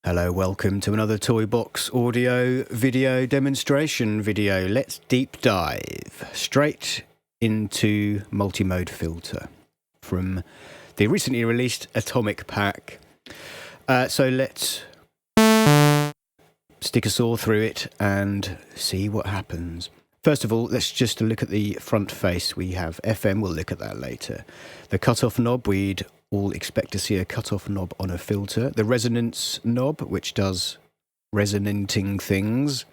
Hello, welcome to another Toybox audio video demonstration video. Let's deep dive straight into multi-mode filter from the recently released Atomic pack. So let's stick a saw through it and see what happens. First of all, let's just look at the front face. We have FM, we'll look at that later. The cutoff knob, we'd all expect to see a cutoff knob on a filter. The resonance knob, which does resonanting things.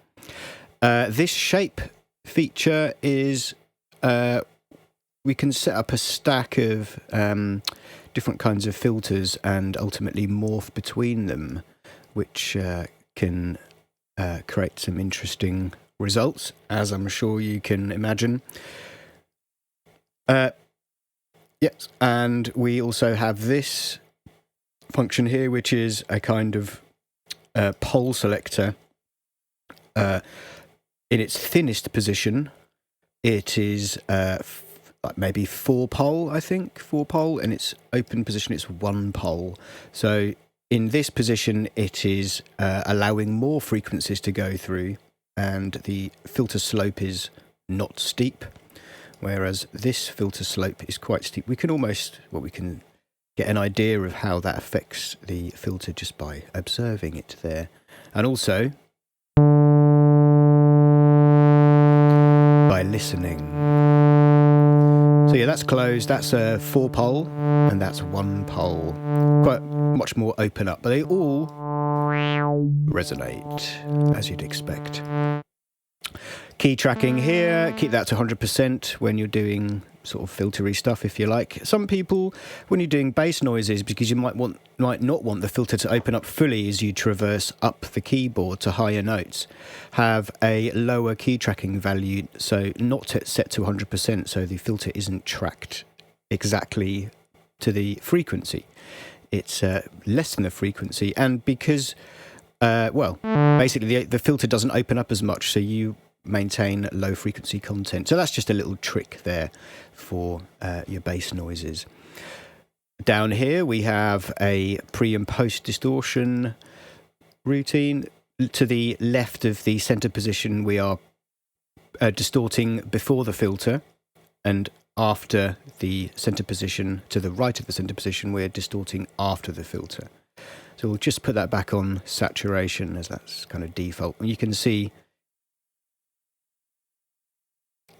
This shape feature is, we can set up a stack of different kinds of filters and ultimately morph between them, which can create some interesting results, as I'm sure you can imagine. Yes, and we also have this function here, which is a kind of pole selector. In its thinnest position, it is like maybe 4-pole, I think, 4-pole, and its open position, it's 1-pole. So in this position, it is allowing more frequencies to go through, and the filter slope is not steep. Whereas this filter slope is quite steep. We can almost, we can get an idea of how that affects the filter just by observing it there. And also by listening. So yeah, that's closed, that's a 4-pole, and that's 1-pole. Quite much more open up, but they all resonate, as you'd expect. Key tracking here, keep that to 100% when you're doing sort of filtery stuff, if you like. Some people, when you're doing bass noises, because you might not want the filter to open up fully as you traverse up the keyboard to higher notes, have a lower key tracking value, so not set to 100%, so the filter isn't tracked exactly to the frequency. It's less than the frequency, and because, basically the filter doesn't open up as much, so you maintain low frequency content. So that's just a little trick there for your bass noises. Down here we have a pre and post distortion routine. To the left of the center position we are distorting before the filter, and after the center position, to the right of the center position, we're distorting after the filter. So we'll just put that back on saturation, as that's kind of default. And you can see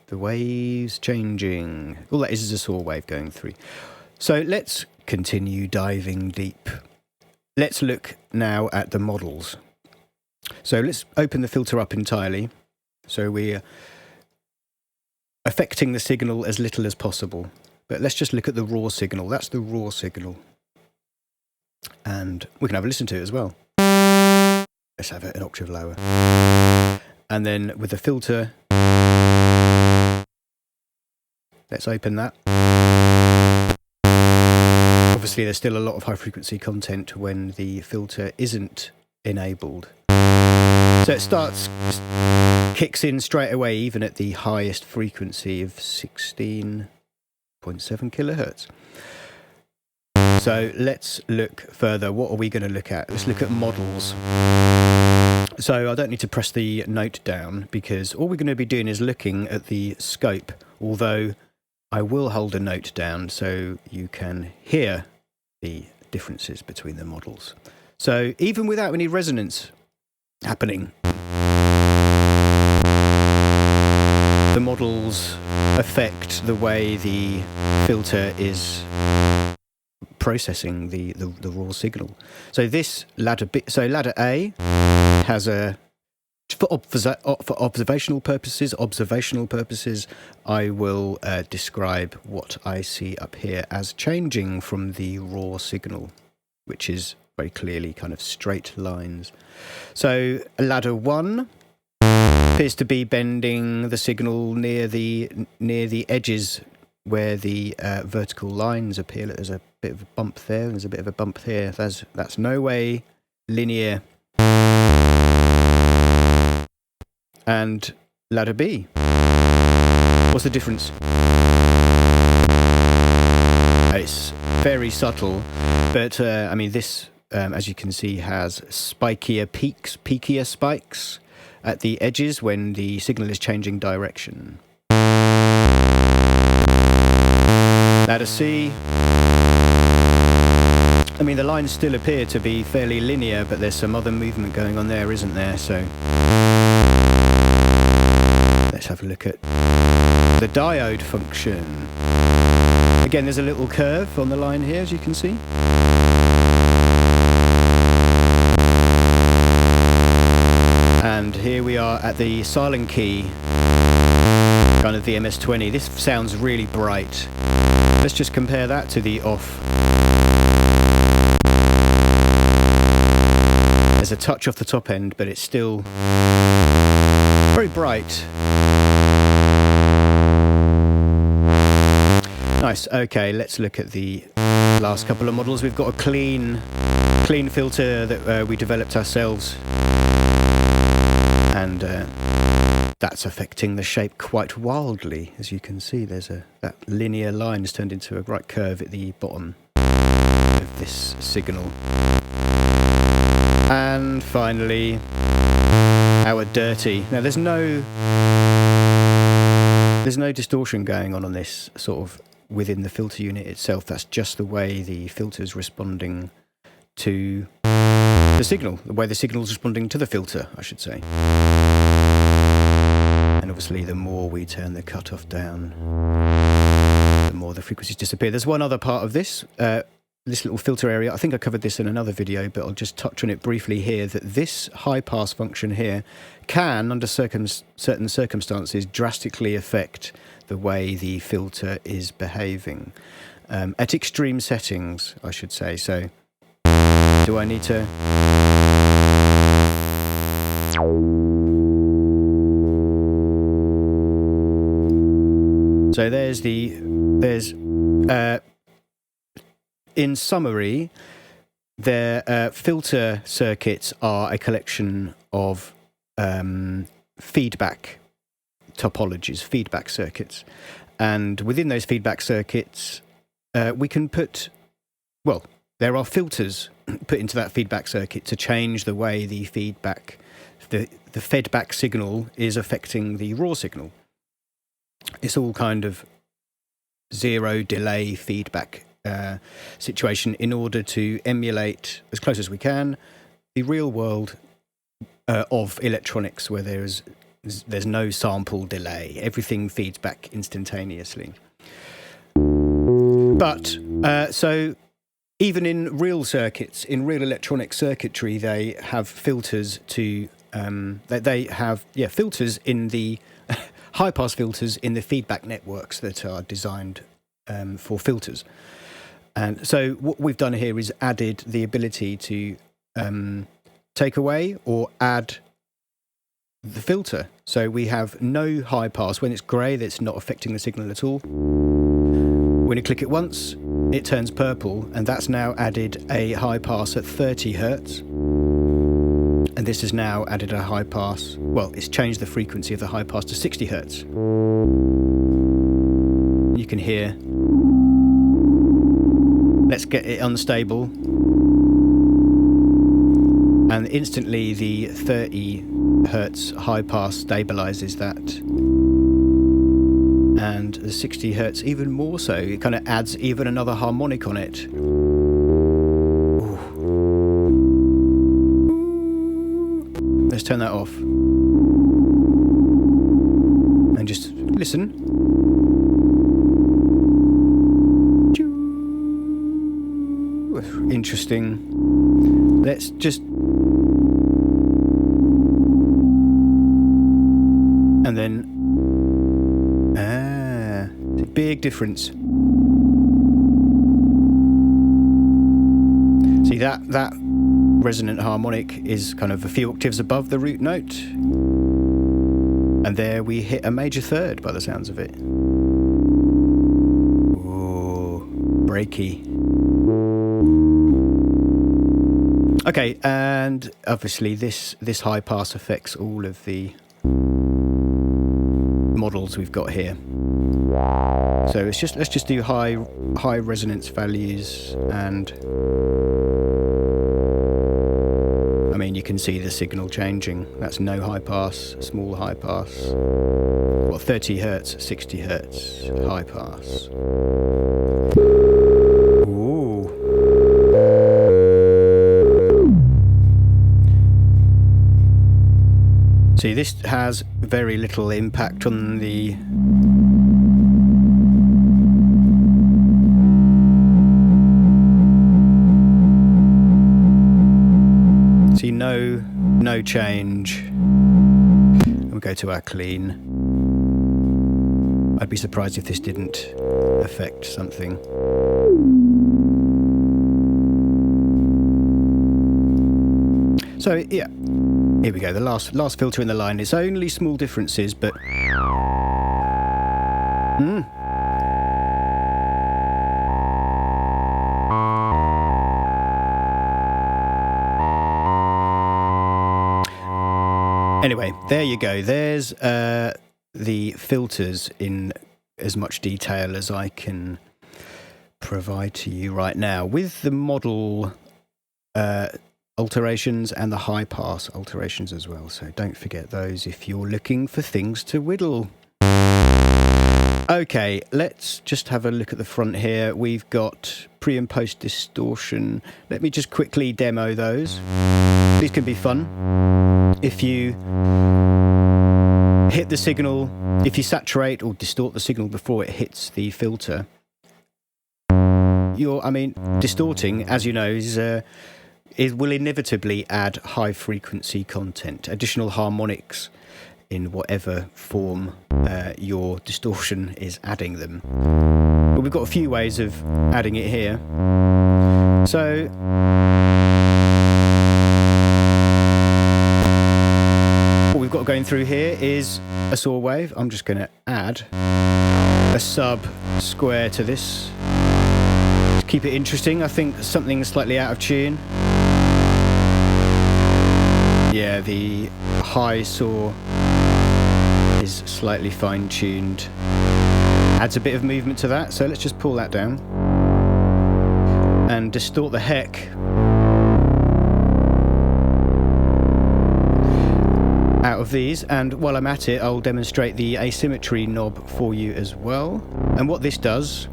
the waves changing. All that is a saw wave going through. So let's continue diving deep. Let's look now at the models. So let's open the filter up entirely. So we're affecting the signal as little as possible. But let's just look at the raw signal. That's the raw signal. And we can have a listen to it as well. Let's have it an octave lower. And then with the filter, let's open that. Obviously, there's still a lot of high frequency content when the filter isn't enabled. So it kicks in straight away, even at the highest frequency of 16.7 kilohertz. So let's look further. What are we going to look at? Let's look at models. So I don't need to press the note down, because all we're going to be doing is looking at the scope, although I will hold a note down so you can hear the differences between the models. So even without any resonance happening, the models affect the way the filter is processing the raw signal. So this ladder ladder A has a, for observational purposes, I will describe what I see up here as changing from the raw signal, which is very clearly kind of straight lines. So ladder 1 appears to be bending the signal near the edges where the vertical lines appear. There's a bit of a bump there, there's a bit of a bump here. That's no way linear. And ladder B, what's the difference? It's very subtle, but I mean, this as you can see, has peakier spikes at the edges when the signal is changing direction. Ladder C. I mean, the lines still appear to be fairly linear, but there's some other movement going on there, isn't there? So let's have a look at the diode function. Again, there's a little curve on the line here, as you can see. And here we are at the silent key, kind of the MS-20. This sounds really bright. Let's just compare that to the off. There's a touch off the top end, but it's still very bright. Nice. Okay, let's look at the last couple of models. We've got a clean filter that we developed ourselves, and that's affecting the shape quite wildly. As you can see, there's that linear line has turned into a right curve at the bottom of this signal. And finally, our dirty. Now there's no distortion going on this sort of within the filter unit itself. That's just the way the filter's responding to the signal, the way the signal's responding to the filter, I should say. And obviously the more we turn the cutoff down, the more the frequencies disappear. There's one other part of this little filter area. I think I covered this in another video, but I'll just touch on it briefly here, that this high pass function here can, under certain circumstances, drastically affect the way the filter is behaving. At extreme settings, I should say. So, do I need to... So there's in summary, their filter circuits are a collection of feedback topologies, feedback circuits. And within those feedback circuits, we can put, well, there are filters put into that feedback circuit to change the way the feedback, the fedback signal is affecting the raw signal. It's all kind of zero delay feedback situation in order to emulate as close as we can the real world of electronics, where there's no sample delay. Everything feeds back instantaneously. But so even in real circuits, in real electronic circuitry, they have filters to they have filters in the high pass filters in the feedback networks that are designed for filters. And so what we've done here is added the ability to take away or add the filter. So we have no high pass. When it's grey, that's not affecting the signal at all. When you click it once, it turns purple, and that's now added a high pass at 30 hertz. And this has now added a high pass. Well, it's changed the frequency of the high pass to 60 hertz. You can hear. Let's get it unstable. And instantly the 30 hertz high pass stabilizes that. And the 60 hertz even more so. It kind of adds even another harmonic on it. Ooh. Let's turn that off. And just listen. Interesting. Let's just... And then... big difference. See, that resonant harmonic is kind of a few octaves above the root note. And there we hit a major third by the sounds of it. Ooh, breaky. Okay, and obviously this high pass affects all of the models we've got here. So let's just do high resonance values, and you can see the signal changing. That's no high pass, small high pass. Well, 30 hertz, 60 hertz, high pass. Ooh. See, this has very little impact on the see, no change. We'll go to our clean. I'd be surprised if this didn't affect something. So yeah, here we go. The last filter in the line. It's only small differences, but anyway, there you go. There's the filters in as much detail as I can provide to you right now, with the model alterations and the high pass alterations as well. So don't forget those if you're looking for things to whittle. Okay, let's just have a look at the front here. We've got pre and post distortion. Let me just quickly demo those. These can be fun. If you hit the signal, if you saturate or distort the signal before it hits the filter, distorting, as you know, it will inevitably add high frequency content, additional harmonics in whatever form your distortion is adding them. But we've got a few ways of adding it here. So what we've got going through here is a saw wave. I'm just going to add a sub square to this to keep it interesting. I think something slightly out of tune. Yeah, the high saw is slightly fine-tuned. Adds a bit of movement to that, so let's just pull that down and distort the heck out of these. And while I'm at it, I'll demonstrate the asymmetry knob for you as well. And what this does,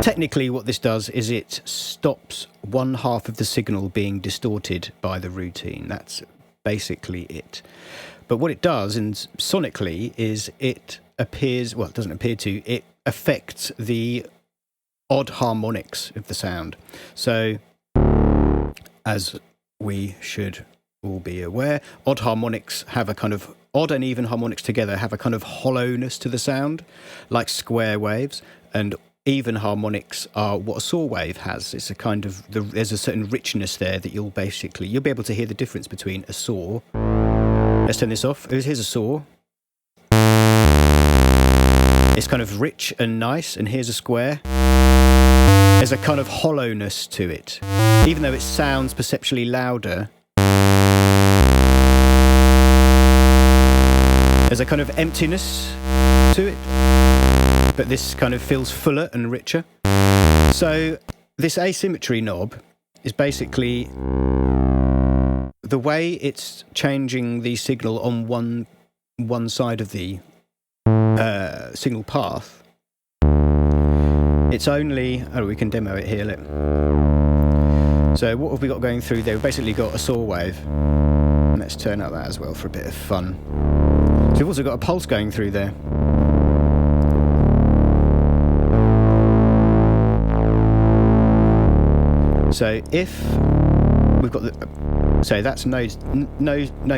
technically what this does, is it stops one half of the signal being distorted by the routine. That's basically it. But what it does, and sonically, is it appears, well, it doesn't appear to, it affects the odd harmonics of the sound. So, as we should all be aware, odd harmonics have a kind of, odd and even harmonics together have a kind of hollowness to the sound, like square waves, and even harmonics are what a saw wave has. It's a kind of, there's a certain richness there that you'll be able to hear the difference between a saw. Let's turn this off. Here's a saw. It's kind of rich and nice, and here's a square. There's a kind of hollowness to it. Even though it sounds perceptually louder, there's a kind of emptiness to it. But this kind of feels fuller and richer. So this asymmetry knob is basically the way it's changing the signal on one side of the signal path. It's only, we can demo it here. Look. So what have we got going through there? We've basically got a saw wave. And let's turn up that as well for a bit of fun. So we've also got a pulse going through there. So if we've got so that's no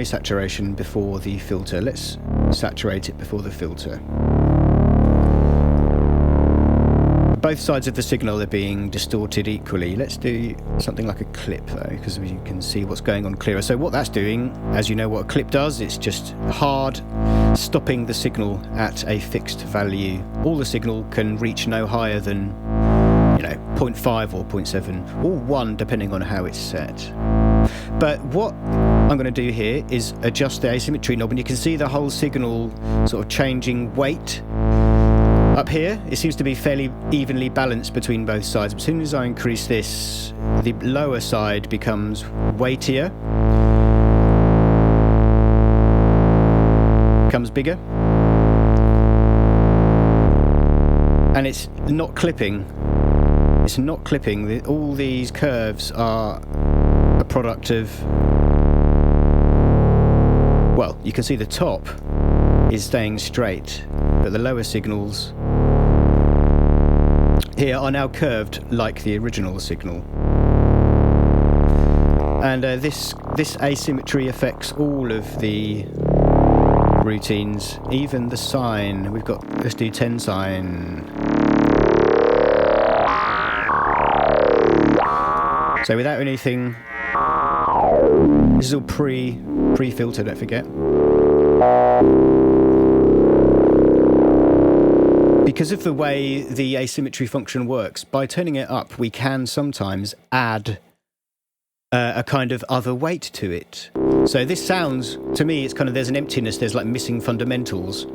saturation before the filter. Let's saturate it before the filter. Both sides of the signal are being distorted equally. Let's do something like a clip though, because we can see what's going on clearer. So what that's doing, as you know what a clip does, it's just hard stopping the signal at a fixed value. All the signal can reach no higher than 0.5 or 0.7 or 1 depending on how it's set. But what I'm going to do here is adjust the asymmetry knob, and you can see the whole signal sort of changing weight. Up here it seems to be fairly evenly balanced between both sides. As soon as I increase this, the lower side becomes weightier, becomes bigger. And it's not clipping. It's not clipping. All these curves are a product of... Well, you can see the top is staying straight, but the lower signals here are now curved like the original signal. And this asymmetry affects all of the routines, even the sine. We've got, let's do 10 sine. So without anything, this is all pre-filter, don't forget. Because of the way the asymmetry function works, by turning it up, we can sometimes add a kind of other weight to it. So this sounds, to me, it's kind of, there's an emptiness, there's like missing fundamentals.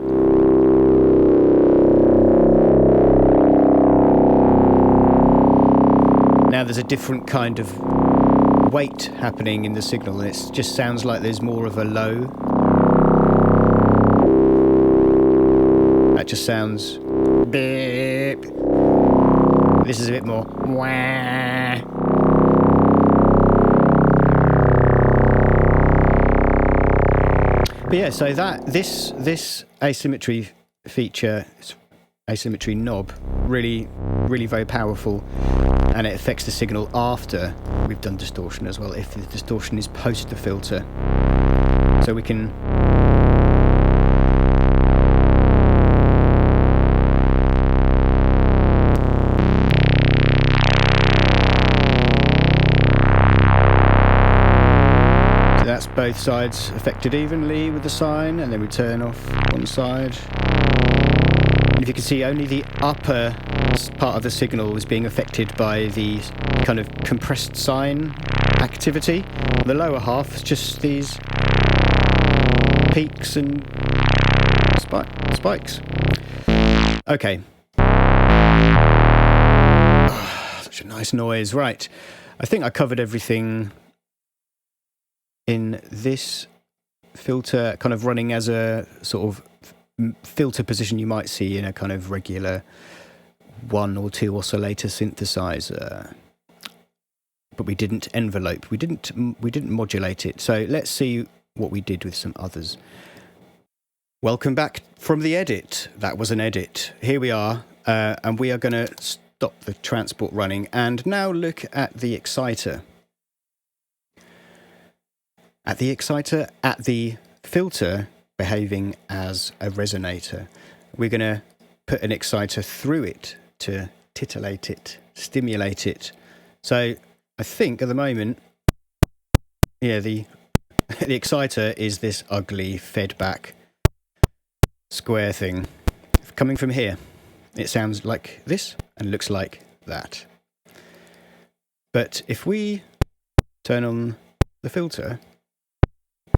Now there's a different kind of weight happening in the signal, and it just sounds like there's more of a low. That just sounds beep. This is a bit more wah. But yeah, so that this asymmetry feature, asymmetry knob, really very powerful, and it affects the signal after we've done distortion as well, if the distortion is post the filter. So we can that's both sides affected evenly with the sine, and then we turn off one side. And if you can see, only the upper part of the signal is being affected by the kind of compressed sine activity. The lower half is just these peaks and spikes. Okay. Oh, such a nice noise. Right. I think I covered everything in this filter, kind of running as a sort of filter position you might see in a kind of regular 1 or 2 oscillator synthesizer. But we didn't envelope, we didn't modulate it. So let's see what we did with some others. Welcome back from the edit. That was an edit. Here we are, and we are going to stop the transport running and now look at the exciter. At the filter behaving as a resonator. We're going to put an exciter through it to titillate it, stimulate it. So I think at the moment, yeah, the exciter is this ugly fed back square thing. Coming from here, it sounds like this and looks like that. But if we turn on the filter,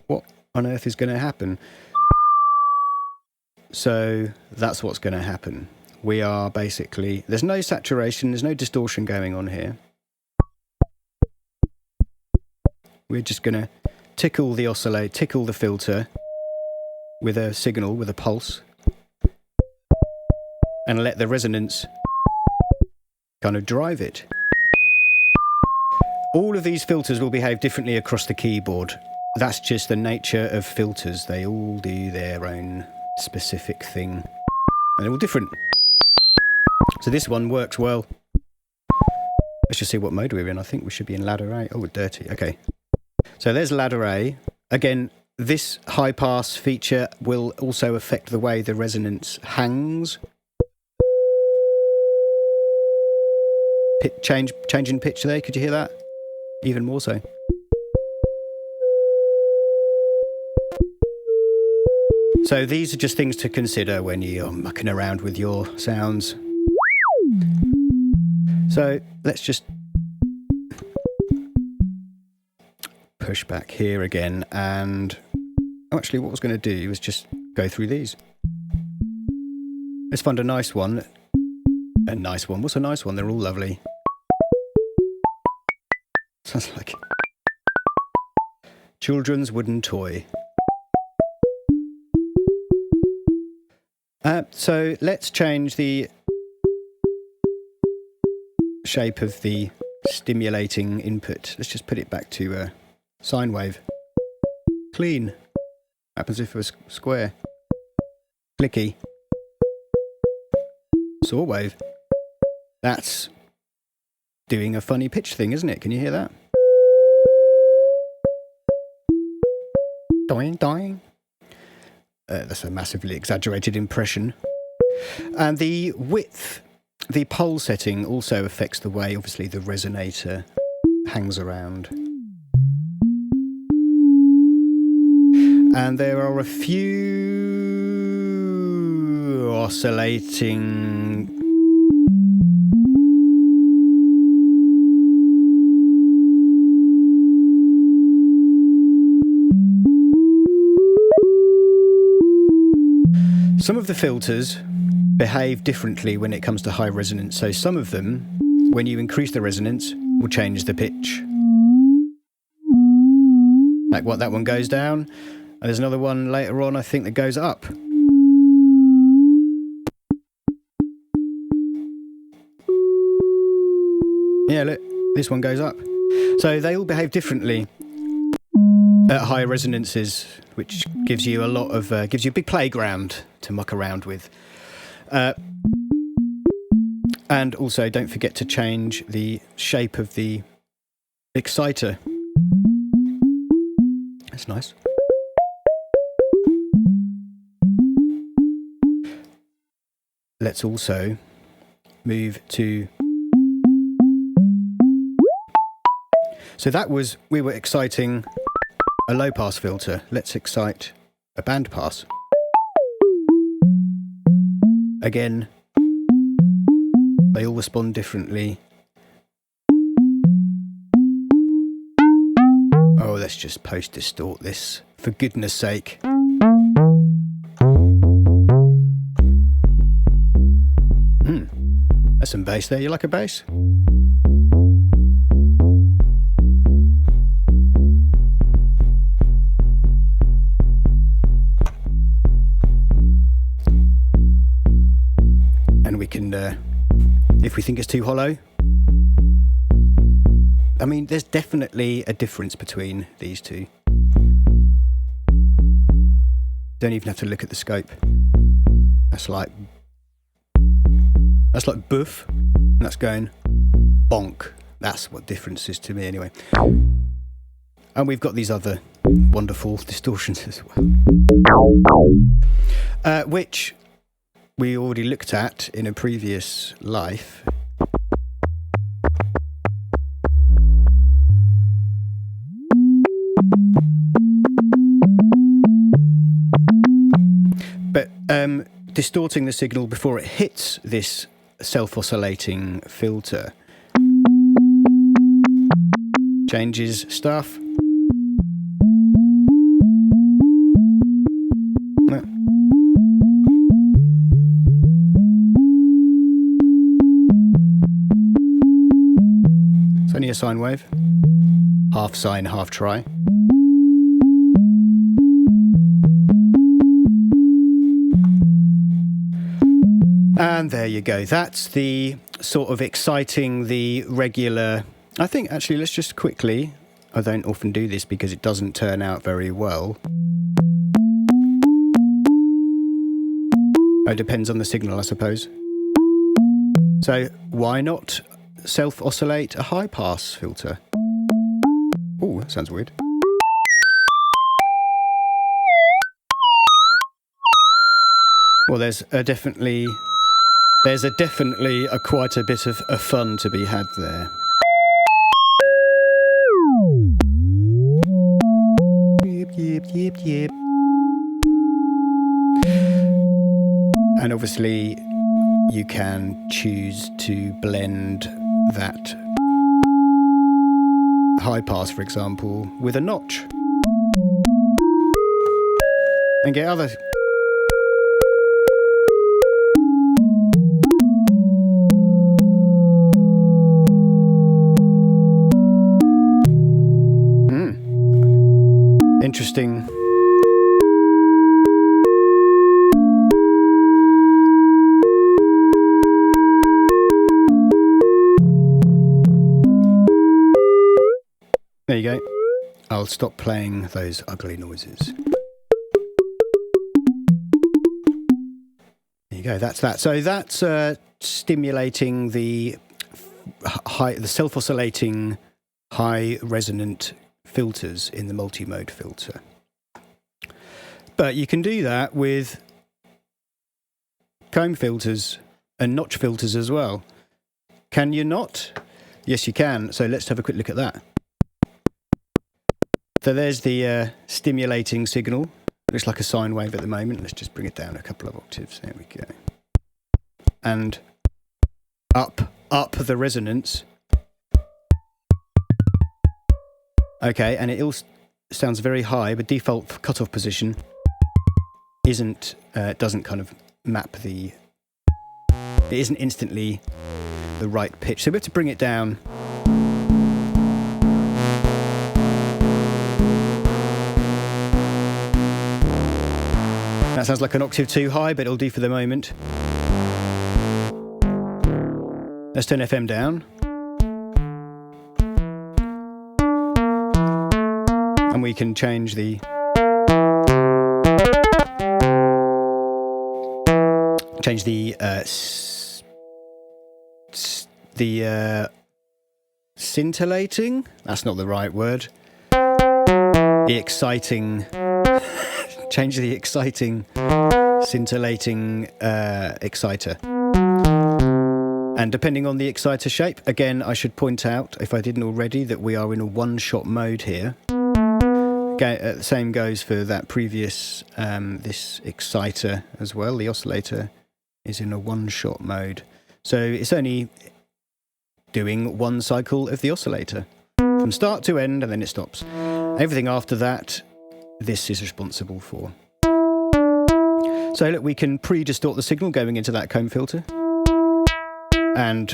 what on earth is going to happen? So that's what's going to happen. We are basically, there's no saturation, there's no distortion going on here. We're just going to tickle the filter with a signal, with a pulse, and let the resonance kind of drive it. All of these filters will behave differently across the keyboard. That's just the nature of filters. They all do their own specific thing. And they're all different. So this one works well. Let's just see what mode we're in. I think we should be in ladder A. Oh, we're dirty. Okay. So there's ladder A. Again, this high pass feature will also affect the way the resonance hangs. Change in pitch there. Could you hear that? Even more so. So these are just things to consider when you're mucking around with your sounds. So let's just push back here again, and actually what I was going to do was just go through these. Let's find a nice one. A nice one. What's a nice one? They're all lovely. Sounds like children's wooden toy. So let's change the shape of the stimulating input. Let's just put it back to sine wave. Clean. Happens if it was square. Clicky. Saw wave. That's doing a funny pitch thing, isn't it? Can you hear that? Doing, doing. That's a massively exaggerated impression. And the width, the pole setting also affects the way, obviously, the resonator hangs around. And there are a few oscillating some of the filters behave differently when it comes to high resonance. So some of them, when you increase the resonance, will change the pitch. Like what, that one goes down, and there's another one later on, I think, that goes up. Yeah, look, this one goes up. So they all behave differently at high resonances, which gives you a lot of gives you a big playground to muck around with. And also, don't forget to change the shape of the exciter. That's nice. Let's also move to... So that was, we were exciting a low pass filter. Let's excite a band pass. Again, they all respond differently. Oh, let's just post distort this, for goodness sake. That's some bass there. You like a bass? And we can, if we think it's too hollow, I mean, there's definitely a difference between these two. Don't even have to look at the scope. That's like boof, and that's going bonk. That's what difference is to me anyway. And we've got these other wonderful distortions as well, which we already looked at in a previous life. But distorting the signal before it hits this self-oscillating filter changes stuff. It's only a sine wave, half sine, half tri. And there you go. That's the sort of exciting the regular... I think, actually, let's just quickly... I don't often do this because it doesn't turn out very well. It depends on the signal, I suppose. So why not self-oscillate a high-pass filter? Oh, that sounds weird. Well, there's definitely quite a bit of fun to be had there. Yep, yep. And obviously you can choose to blend that high pass, for example, with a notch and get other... Interesting. There you go. I'll stop playing those ugly noises. There you go, that's that. So that's stimulating the self-oscillating high resonant filters in the multi-mode filter. But you can do that with comb filters and notch filters as well. Can you not? Yes, you can. So let's have a quick look at that. So there's the stimulating signal. Looks like a sine wave at the moment. Let's just bring it down a couple of octaves. There we go. And up the resonance. Okay, and it all sounds very high, but default cutoff position doesn't kind of map it isn't instantly the right pitch. So we have to bring it down. That sounds like an octave too high, but it'll do for the moment. Let's turn FM down. And we can change the scintillating. That's not the right word. The exciting. Change the exciting, scintillating exciter. And depending on the exciter shape, again, I should point out, if I didn't already, that we are in a one-shot mode here. The same goes for that previous, this exciter as well. The oscillator is in a one-shot mode. So it's only doing one cycle of the oscillator from start to end, and then it stops. Everything after that, this is responsible for. So look, we can pre-distort the signal going into that comb filter. And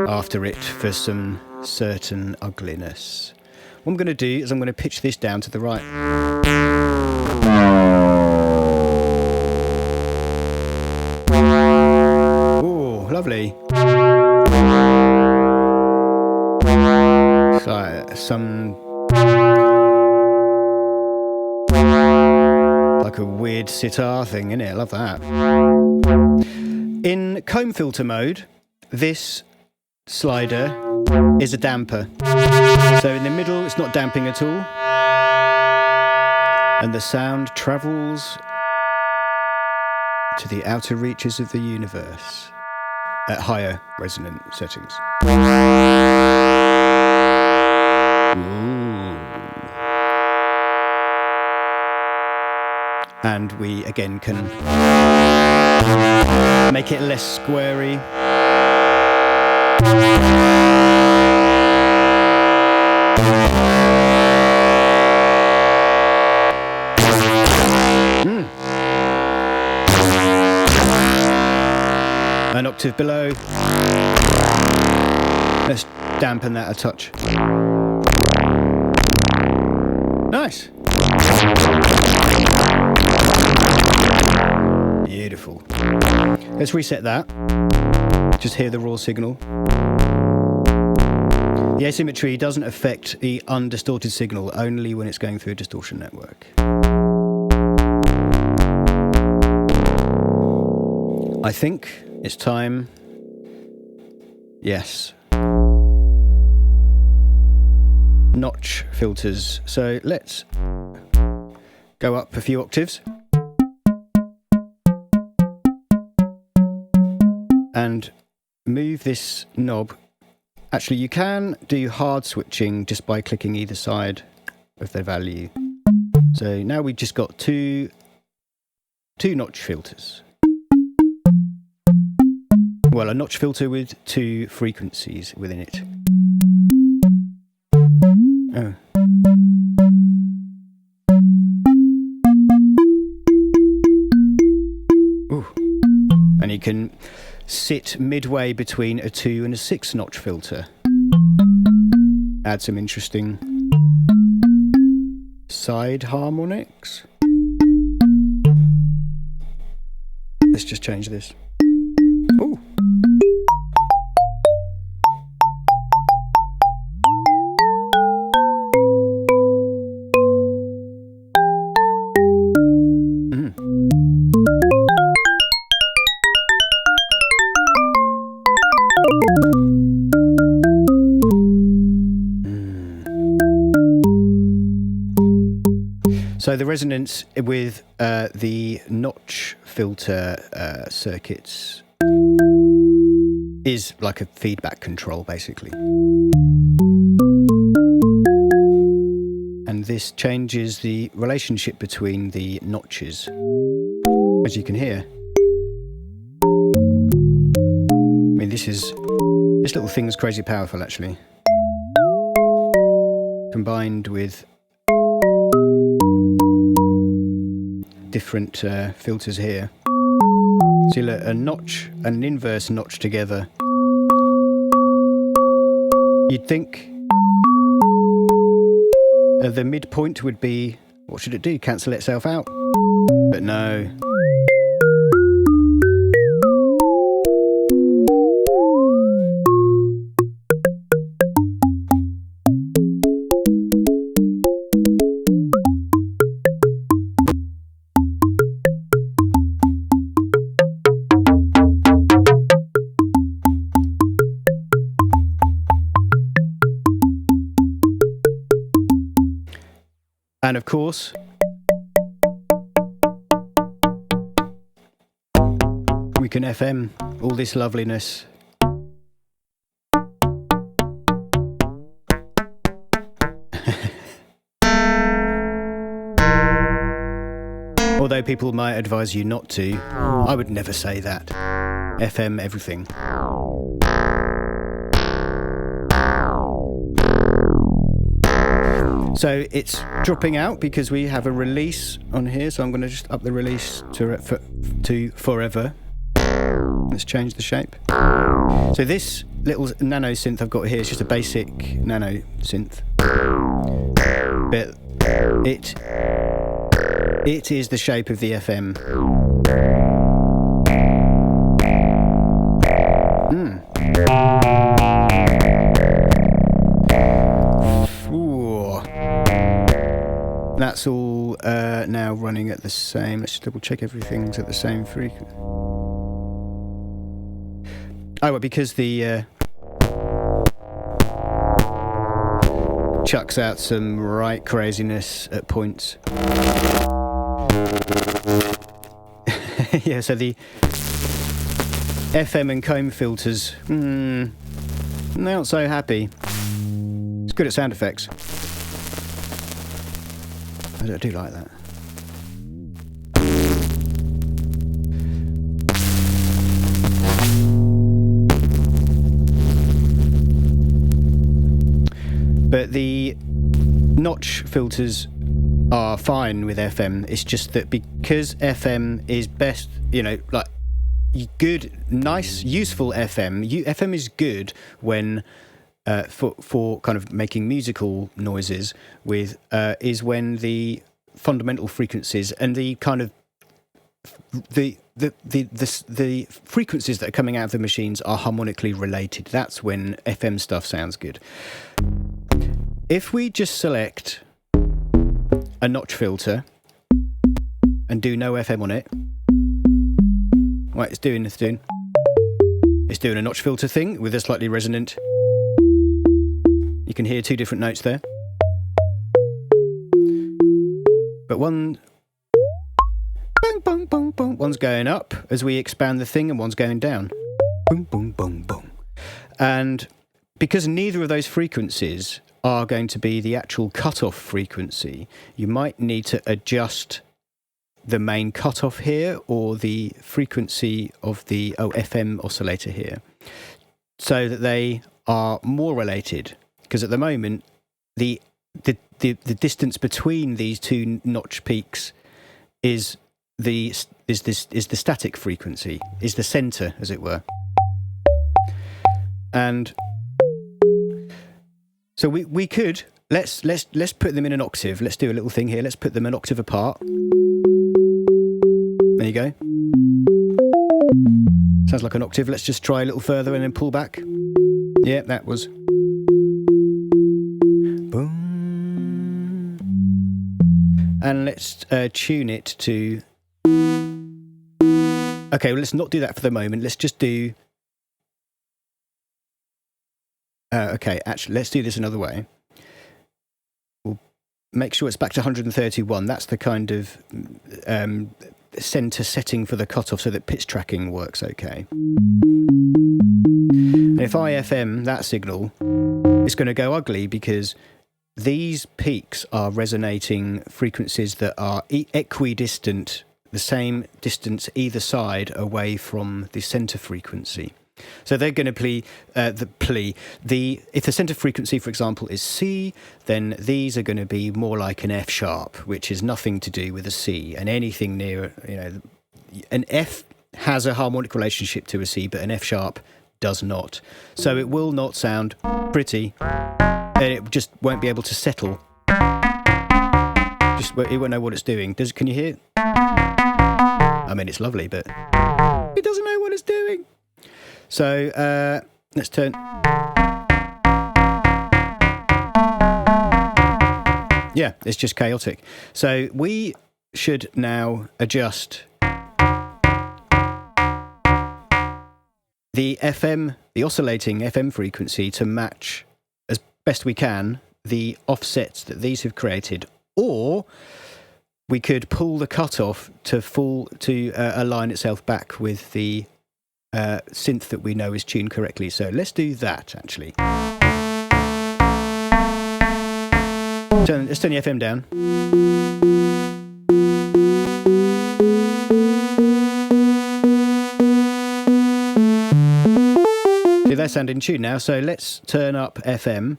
after it for some certain ugliness. What I'm going to do is I'm going to pitch this down to the right. Oh, lovely. So, like a weird sitar thing, innit? I love that. In comb filter mode, this slider is a damper. So in the middle, it's not damping at all. And the sound travels to the outer reaches of the universe at higher resonant settings. Ooh. And we again can make it less squarey. An octave below. Let's dampen that a touch. Nice. Beautiful. Let's reset that. Just hear the raw signal. The asymmetry doesn't affect the undistorted signal, only when it's going through a distortion network. I think it's time. Yes. Notch filters. So let's go up a few octaves. And move this knob. Actually, you can do hard switching just by clicking either side of the value. So now we've just got two notch filters. Well, a notch filter with two frequencies within it. Oh. Ooh. And you can sit midway between a 2 and a 6 notch filter. Add some interesting side harmonics. Let's just change this. Ooh. So the resonance with the notch filter circuits is like a feedback control, basically. And this changes the relationship between the notches, as you can hear. I mean, this little thing's crazy powerful, actually. Combined with different filters here. So you look, a notch and an inverse notch together. You'd think the midpoint would be, what should it do? Cancel itself out? But no. And of course, we can FM all this loveliness. Although people might advise you not to, I would never say that. FM everything. So it's dropping out because we have a release on here, so I'm going to just up the release to forever. Let's change the shape. So this little nano synth I've got here is just a basic nano synth, but it is the shape of the FM. That's all now running at the same. Let's just double check everything's at the same frequency. Oh, well, because the chucks out some right craziness at points. Yeah, so the FM and comb filters, they're not so happy. It's good at sound effects. I do like that. But the notch filters are fine with FM. It's just that because FM is best, like good, nice, useful FM. FM is good when for kind of making musical noises with is when the fundamental frequencies and the kind of the frequencies that are coming out of the machines are harmonically related. That's when FM stuff sounds good. If we just select a notch filter and do no FM on it, right, it's doing a notch filter thing with a slightly resonant. You can hear two different notes there. But one, boom, boom, boom, boom, one's going up as we expand the thing and one's going down. Boom, boom, boom, boom. And because neither of those frequencies are going to be the actual cutoff frequency, you might need to adjust the main cutoff here or the frequency of the FM oscillator here so that they are more related. Because at the moment, the distance between these two notch peaks is the static frequency, is the center, as it were. And so we could let's put them in an octave. Let's do a little thing here. Let's put them an octave apart. There you go. Sounds like an octave. Let's just try a little further and then pull back. Yeah, that was. Boom. And let's tune it to. Okay, well, let's not do that for the moment. Let's just do. Okay, actually, let's do this another way. We'll make sure it's back to 131. That's the kind of center setting for the cutoff so that pitch tracking works okay. And if I FM that signal, it's going to go ugly because these peaks are resonating frequencies that are equidistant, the same distance either side away from the center frequency. So they're going to if the center frequency, for example, is C, then these are going to be more like an F sharp, which is nothing to do with a C. And anything near, an F has a harmonic relationship to a C, but an F sharp does not. So it will not sound pretty, and it just won't be able to settle. It won't know what it's doing. Can you hear? I mean, it's lovely, but it doesn't know what it's doing. So let's turn. Yeah, it's just chaotic. So we should now adjust the oscillating FM frequency to match as best we can the offsets that these have created, or we could pull the cutoff to align itself back with the synth that we know is tuned correctly. So let's do that, actually. Let's turn the FM down. See, they sound in tune now, so let's turn up FM.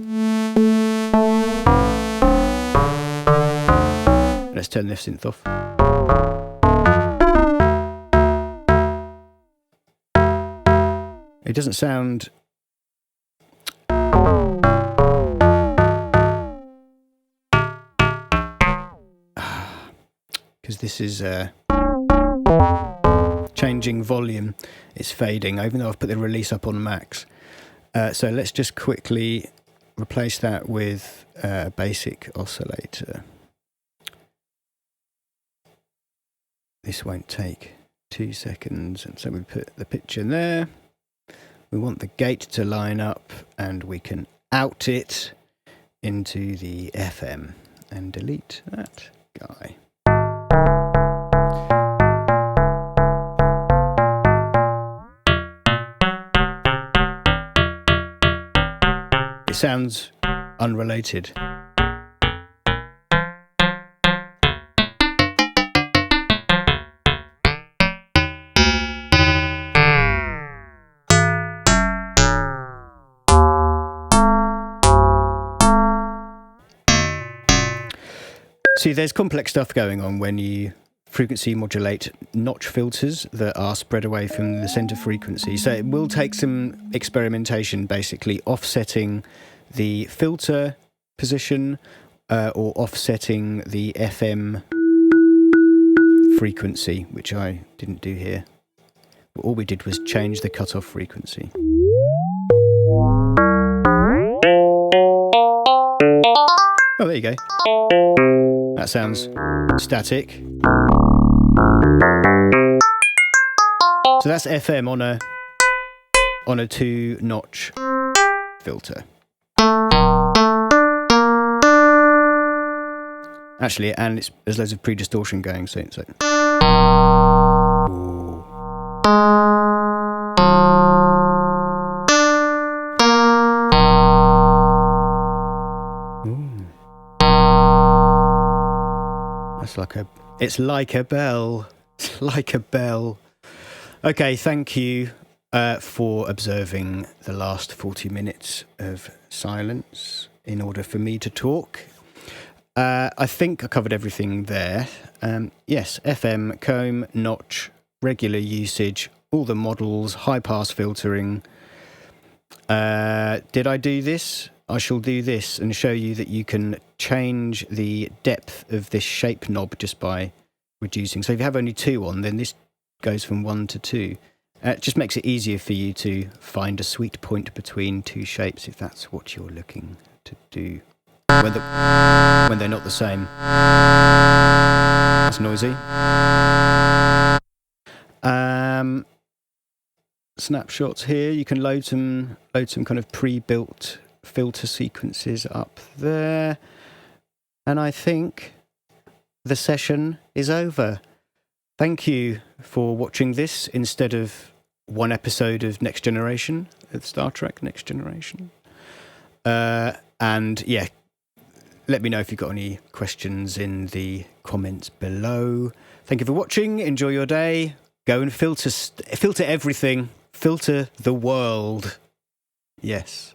Let's turn this synth off. It doesn't sound... because this is changing volume. It's fading, even though I've put the release up on max. So let's just quickly replace that with a basic oscillator. This won't take 2 seconds, and so we put the pitch in there. We want the gate to line up, and we can out it into the FM and delete that guy. It sounds unrelated. See, there's complex stuff going on when you frequency modulate notch filters that are spread away from the center frequency. So it will take some experimentation, basically offsetting the filter position or offsetting the FM frequency, which I didn't do here. All we did was change the cutoff frequency. Oh, there you go. That sounds static. So that's FM on a 2-notch filter. Actually, and there's loads of pre-distortion going, so. Ooh. It's like a bell. It's like a bell. Okay, thank you for observing the last 40 minutes of silence in order for me to talk. I think I covered everything there. Yes, FM, comb, notch, regular usage, all the models, high-pass filtering. Did I do this? I shall do this and show you that you can change the depth of this shape knob just by reducing. So if you have only 2 on, then this goes from 1 to 2. It just makes it easier for you to find a sweet point between 2 shapes if that's what you're looking to do when they're not the same. That's noisy. Snapshots here. You can load some kind of pre-built filter sequences up there. And I think the session is over. Thank you for watching this instead of one episode of Next Generation, of Star Trek Next Generation. And yeah, let me know if you've got any questions in the comments below. Thank you for watching. Enjoy your day. Go and filter everything. Filter the world. Yes.